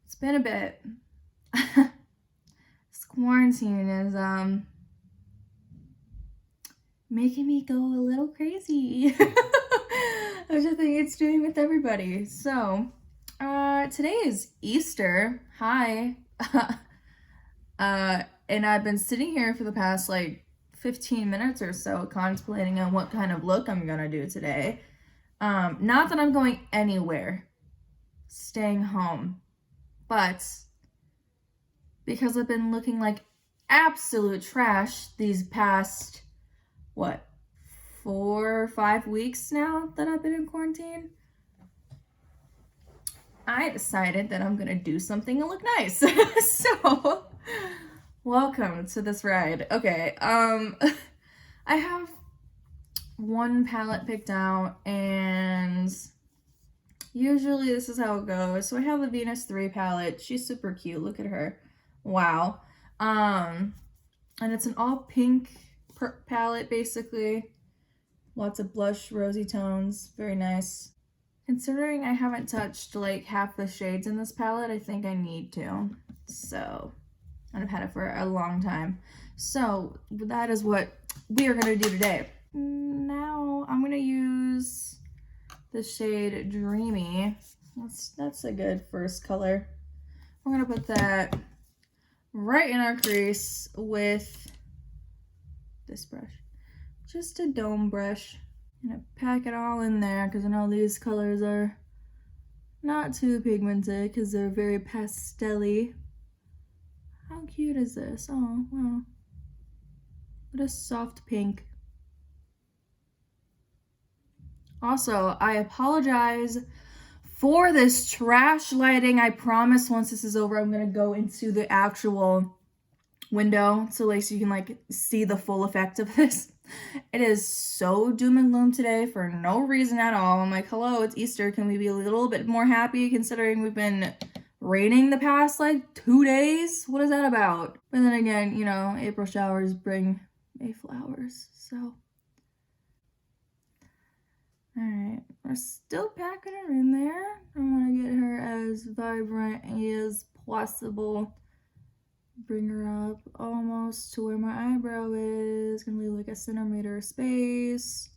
It's been a bit. This quarantine is making me go a little crazy. Which I think it's doing with everybody. So, today is Easter. Hi. And I've been sitting here for the past 15 minutes or so contemplating on what kind of look I'm gonna do today. Not that I'm going anywhere, staying home, but because I've been looking like absolute trash these past, 4 or 5 weeks now that I've been in quarantine, I decided that I'm gonna do something to look nice. So, welcome to this ride. Okay, I have one palette picked out, and usually this is how it goes. So I have the Venus 3 palette. She's super cute. Look at her. Wow. And it's an all pink palette, basically. Lots of blush, rosy tones. Very nice. Considering I haven't touched half the shades in this palette, I think I need to. So, and I've had it for a long time. So that is what we are going to do today. Now I'm going to use the shade Dreamy. That's a good first color. We're going to put that right in our crease with this brush. Just a dome brush. I'm going to pack it all in there because I know these colors are not too pigmented because they're very pastel-y. How cute is this? Oh, wow. What a soft pink. Also, I apologize for this trash lighting. I promise once this is over, I'm going to go into the actual window so you can see the full effect of this. It is so doom and gloom today for no reason at all. I'm like, hello, it's Easter. Can we be a little bit more happy considering we've been raining the past 2 days? What is that about? But then again, April showers bring May flowers, so. Alright, we're still packing her in there. I want to get her as vibrant as possible. Bring her up almost to where my eyebrow is. Gonna leave a centimeter of space.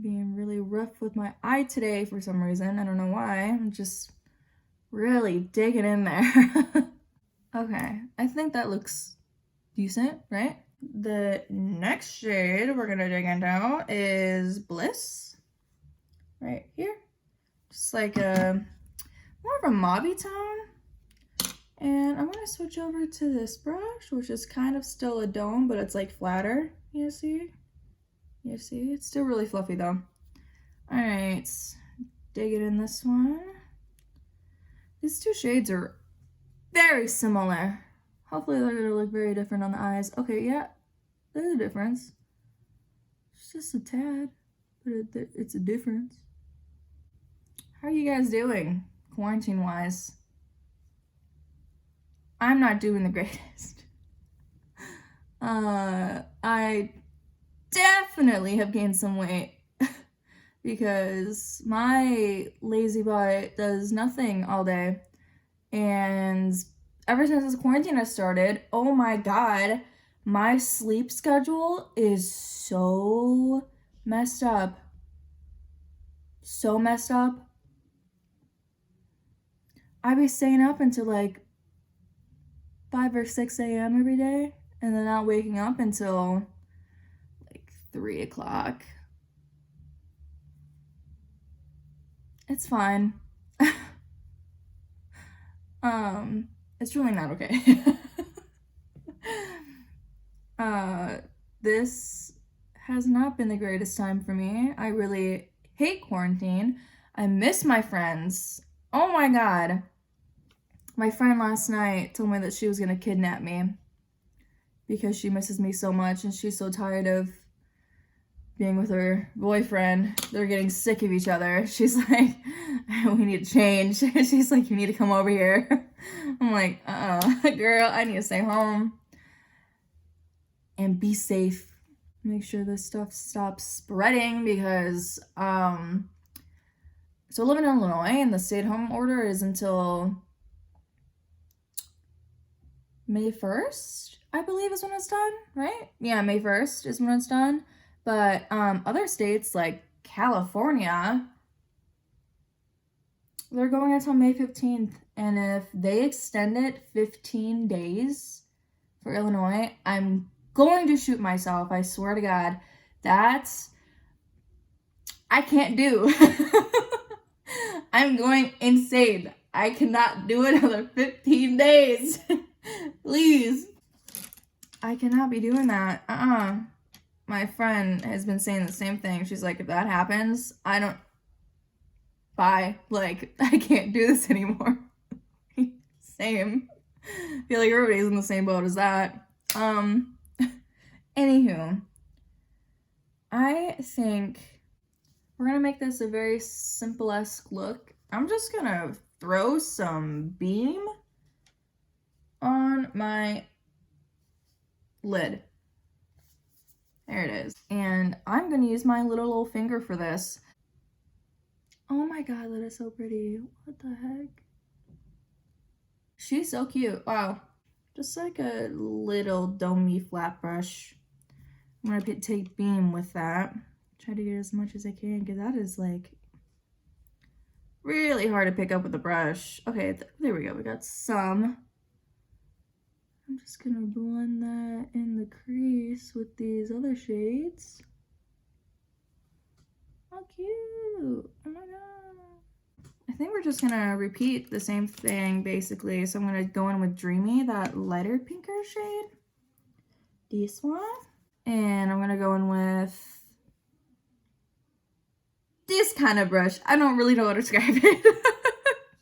Being really rough with my eye today for some reason. I don't know why. I'm just really digging in there. Okay, I think that looks decent, right? The next shade we're gonna dig into is Bliss, right here. Just more of a mauvey tone. And I'm gonna switch over to this brush, which is kind of still a dome, but it's flatter. You see? It's still really fluffy though. All right, dig it in this one. These two shades are very similar. Hopefully they're gonna look very different on the eyes. Okay, yeah, there's a difference. It's just a tad, but it's a difference. How are you guys doing, quarantine-wise? I'm not doing the greatest. I definitely have gained some weight because my lazy butt does nothing all day. And ever since this quarantine has started, oh my god, my sleep schedule is so messed up. So messed up. I be staying up until 5 or 6 a.m. every day, and then not waking up until 3 o'clock. It's fine. It's really not okay. This has not been the greatest time for me. I really hate quarantine. I miss my friends. Oh my god. My friend last night told me that she was gonna kidnap me because she misses me so much and she's so tired of being with her boyfriend. They're getting sick of each other. She's like, we need to change. She's like, you need to come over here. I'm like, girl, I need to stay home and be safe. Make sure this stuff stops spreading because So I live in Illinois, and the stay-at-home order is until May 1st, I believe is when it's done, right? Yeah, May 1st is when it's done. But other states like California, they're going until May 15th. And if they extend it 15 days for Illinois, I'm going to shoot myself. I swear to God. That's, I can't do. I'm going insane. I cannot do another 15 days. Please. I cannot be doing that. My friend has been saying the same thing. She's like, if that happens, bye. Like, I can't do this anymore. Same. I feel like everybody's in the same boat as that. Anywho, I think we're gonna make this a very simple-esque look. I'm just gonna throw some beam on my lid. There it is. And I'm gonna use my little finger for this. Oh my god, that is so pretty. What the heck? She's so cute. Wow. Just like a little domey flat brush. I'm gonna take beam with that. Try to get as much as I can, because that is like really hard to pick up with the brush. Okay, there we go. We got some. I'm just gonna blend that in the crease with these other shades. How cute! Oh my god. I think we're just gonna repeat the same thing basically. So I'm gonna go in with Dreamy, that lighter pinker shade. This one. And I'm gonna go in with this kind of brush. I don't really know how to describe it.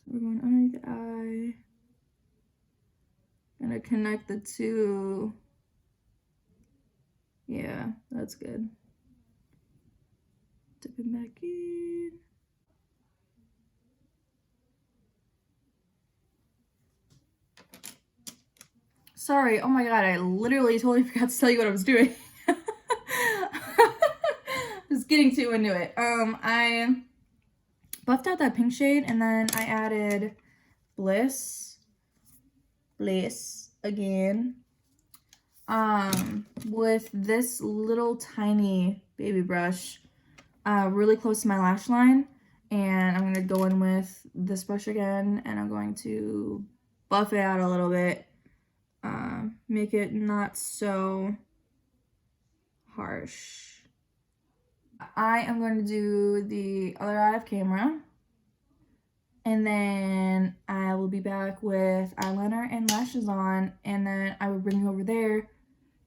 We're going underneath the eye. Gonna connect the two. Yeah, that's good. Dip it back in. Sorry, oh my god, I literally totally forgot to tell you what I was doing. Just getting too into it. I buffed out that pink shade, and then I added Bliss again, with this little tiny baby brush, really close to my lash line, and I'm gonna go in with this brush again, and I'm going to buff it out a little bit, make it not so harsh. I am going to do the other eye of camera, and then I will be back with eyeliner and lashes on, and then I will bring you over there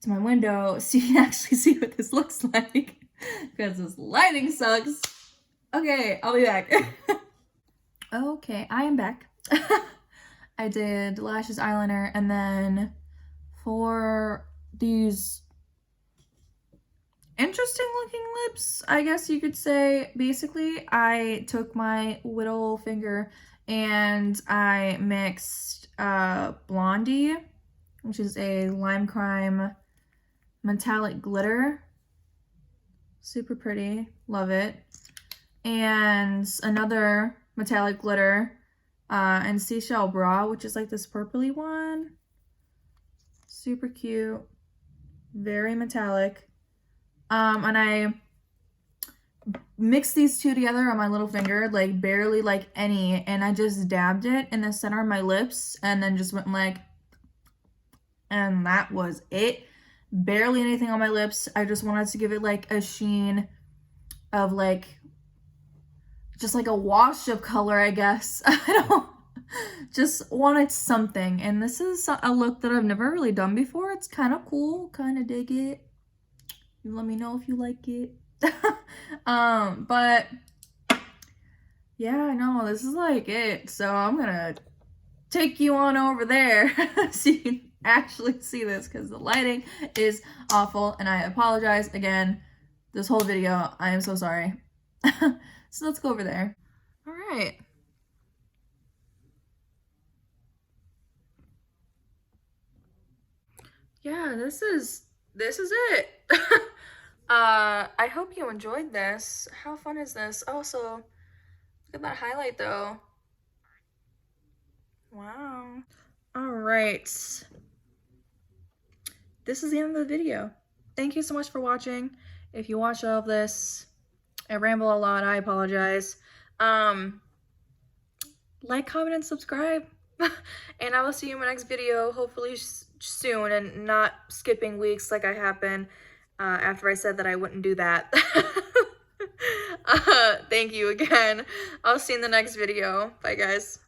to my window so you can actually see what this looks like, because this lighting sucks. Okay, I'll be back. Okay, I am back. I did lashes, eyeliner, and then for these interesting looking lips, I guess you could say, basically I took my little finger and I mixed Blondie, which is a lime crime metallic glitter, super pretty, love it, and another metallic glitter, and Seashell Bra, which is like this purpley one, super cute, very metallic. And I mixed these two together on my little finger, like barely like any, and I just dabbed it in the center of my lips and then just went like, and that was it. Barely anything on my lips. I just wanted to give it like a sheen of like, just like a wash of color, I guess. I don't, just wanted something. And this is a look that I've never really done before. It's kind of cool, kind of dig it. Let me know if you like it. But yeah, no, this is like it. So I'm gonna take you on over there so you can actually see this, because the lighting is awful and I apologize again. This whole video, I am so sorry. So let's go over there. All right. Yeah, this is it. I hope you enjoyed this. How fun is this? Also, Look at that highlight though. Wow. All right. This is the end of the video. Thank you so much for watching. If you watch all of this, I ramble a lot, I apologize. Like, comment, and subscribe. And I will see you in my next video, hopefully soon, and not skipping weeks like I have been after I said that I wouldn't do that. Thank you again. I'll see you in the next video. Bye, guys.